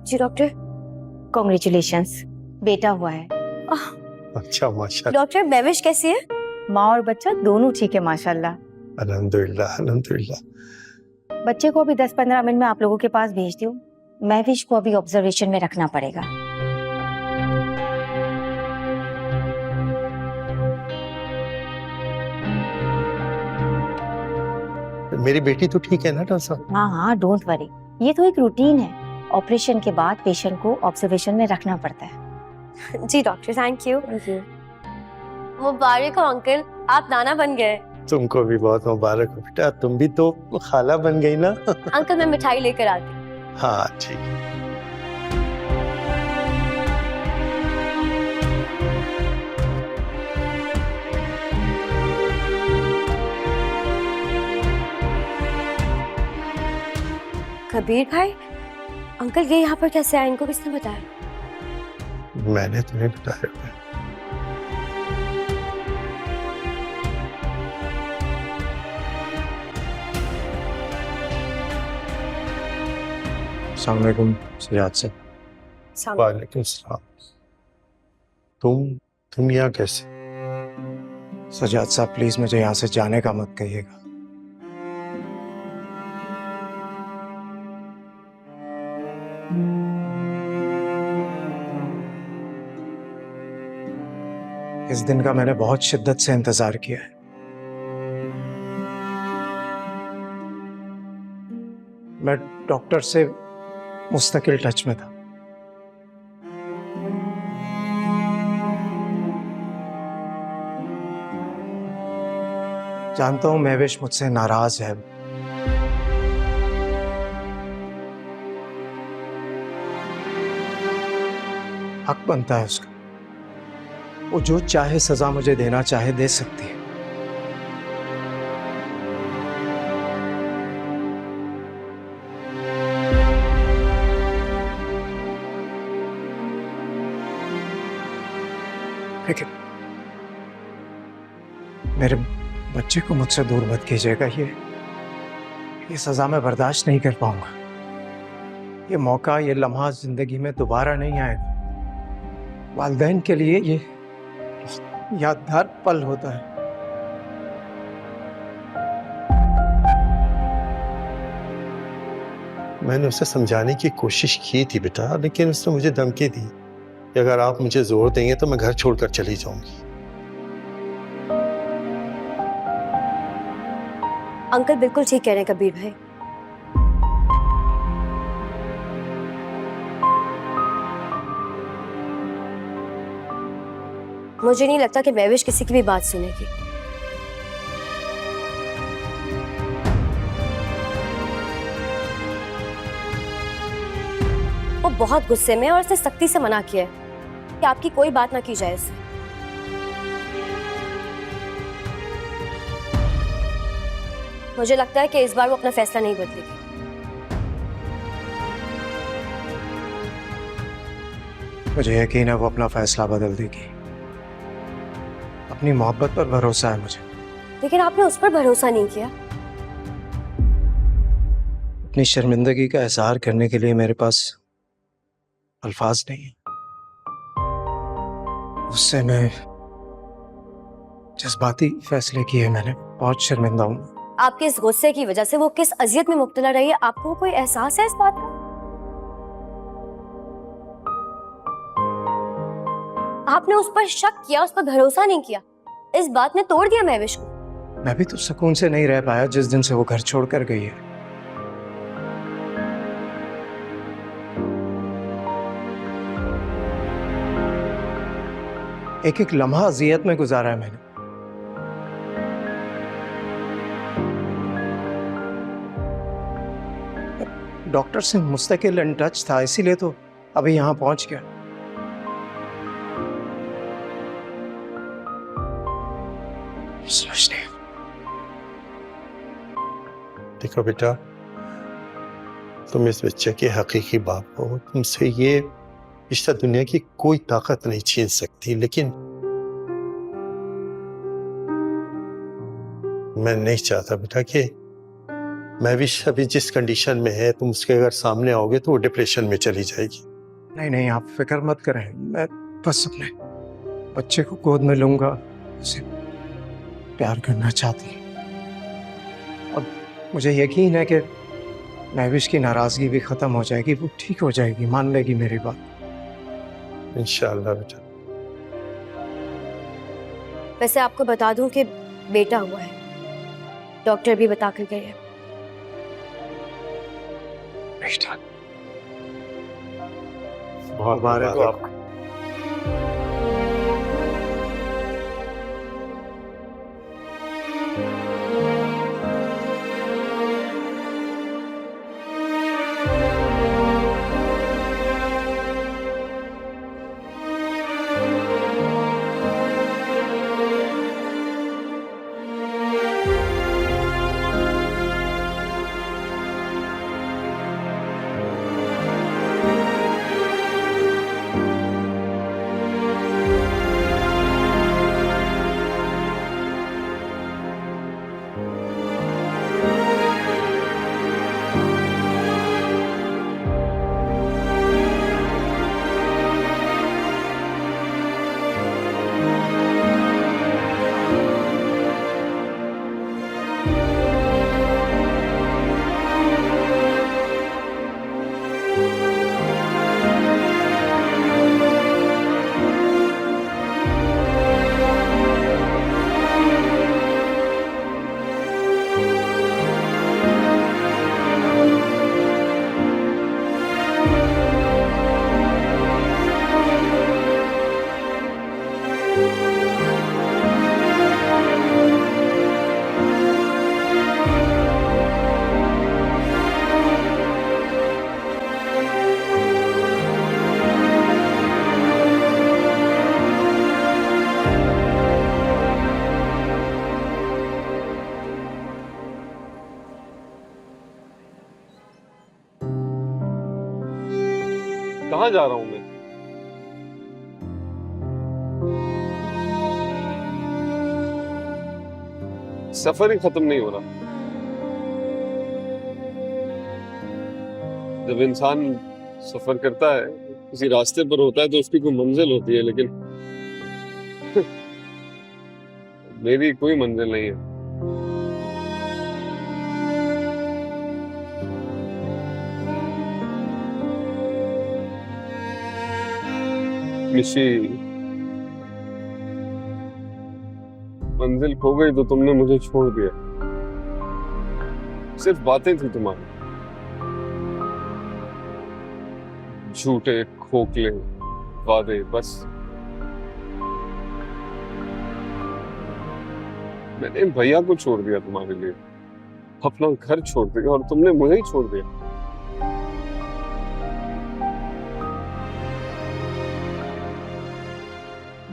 जी doctor. Congratulations, बेटा हुआ है। अच्छा माशाल्लाह। डॉक्टर महविश कैसी है? माँ और बच्चा दोनों ठीक है माशाल्लाह। अल्हम्दुलिल्लाह अल्हम्दुलिल्लाह। बच्चे को अभी 10-15 मिनट में आप लोगों के पास भेज दूँ। महविश को अभी ऑब्जर्वेशन में रखना पड़ेगा। मेरी बेटी तो ठीक है ना डॉक्टर साहब? हाँ हाँ, डोंट वरी, ये तो एक रूटीन है। ऑपरेशन के बाद पेशेंट को ऑब्जर्वेशन में रखना पड़ता है। जी डॉक्टर, थैंक यू। मुबारक हो अंकल, आप नाना बन गए। तुमको भी बहुत मुबारक हो बेटा, तुम भी तो खाला बन गई ना। अंकल मैं मिठाई लेकर आती। हाँ ठीक है। कबीर भाई, अंकल ये यहाँ पर कैसे आए? इनको किसने बताया? मैंने तुम्हें बताया। अस्सलाम वालेकुम सजाद से। वालेकुम सलाम। तुम यहाँ कैसे? सजाद साहब प्लीज मुझे यहाँ से जाने का मत कहिएगा। इस दिन का मैंने बहुत शिद्दत से इंतजार किया है। मैं डॉक्टर से मुस्तकिल टच में था। जानता हूं महविश मुझसे नाराज है। हक बनता है उसका, वो जो चाहे सजा मुझे देना चाहे दे सकती है। लेकिन मेरे बच्चे को मुझसे दूर मत कीजिएगा। ये सजा मैं बर्दाश्त नहीं कर पाऊंगा। ये मौका, ये लम्हा जिंदगी में दोबारा नहीं आएगा। वालिदैन के लिए ये यादगार पल होता है। मैंने उसे समझाने की कोशिश की थी बेटा, लेकिन उसने मुझे धमकी दी कि अगर आप मुझे जोर देंगे तो मैं घर छोड़कर चली जाऊंगी। अंकल बिल्कुल ठीक कह रहे हैं कबीर भाई। मुझे नहीं लगता कि महविश किसी की भी बात सुनेगी। वो बहुत गुस्से में है और उसने सख्ती से मना किया है कि आपकी कोई बात ना की जाए उससे। मुझे लगता है कि इस बार वो अपना फैसला नहीं बदलेगी। मुझे यकीन है वो अपना फैसला बदल देगी। अपनी मोहब्बत पर भरोसा है मुझे। लेकिन आपने उस पर भरोसा नहीं किया। अपनी शर्मिंदगी का इजहार करने के लिए मेरे पास अल्फाज नहीं है। उससे मैं जज्बाती फैसले किए मैंने, बहुत शर्मिंदा हूं। आपके इस गुस्से की वजह से वो किस अजियत में मुब्तला रही है, आपको कोई एहसास है इस बात का? आपने उस पर शक किया, उस पर भरोसा नहीं किया। इस बात ने तोड़ दिया महविश को। मैं भी तो सुकून से नहीं रह पाया जिस दिन से वो घर छोड़कर गई है। एक एक लम्हा अजियत में गुजारा है मैंने। डॉक्टर से मुस्तकिल इन टच था, इसीलिए तो अभी यहां पहुंच गया। समझने देखो बेटा, तुम इस बच्चे के हकीकी बाप हो, तुमसे ये रिश्ता दुनिया की कोई ताकत नहीं छीन सकती, लेकिन मैं नहीं चाहता बेटा कि महविश अभी जिस कंडीशन में है, तुम उसके अगर सामने आओगे तो वो डिप्रेशन में चली जाएगी। नहीं नहीं, आप फिक्र मत करें, मैं बस अपने बच्चे को गोद में लूंगा, उसे प्यार करना चाहती है। और मुझे यकीन है कि महविश की नाराजगी भी खत्म हो जाएगी, वो ठीक हो जाएगी, मान लेगी मेरी बात। इंशाअल्लाह बेटा। वैसे आपको बता दूं कि बेटा हुआ है, डॉक्टर भी बता कर गए हैं। बेटा, बहुत मुबारक हो आपको। कहाँ जा रहा हूं मैं? सफर ही खत्म नहीं हो रहा। जब इंसान सफर करता है, किसी रास्ते पर होता है तो उसकी कोई मंजिल होती है, लेकिन मेरी कोई मंजिल नहीं है। निशी, मंजिल खो गई तो तुमने मुझे छोड़ दिया। सिर्फ बातें थी तुम्हारी, झूठे खोखले वादे, बस। मैंने भैया को छोड़ दिया तुम्हारे लिए, अपना घर छोड़ दिया, और तुमने मुझे ही छोड़ दिया।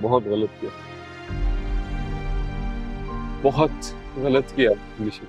बहुत गलत किया, बहुत गलत किया निशी।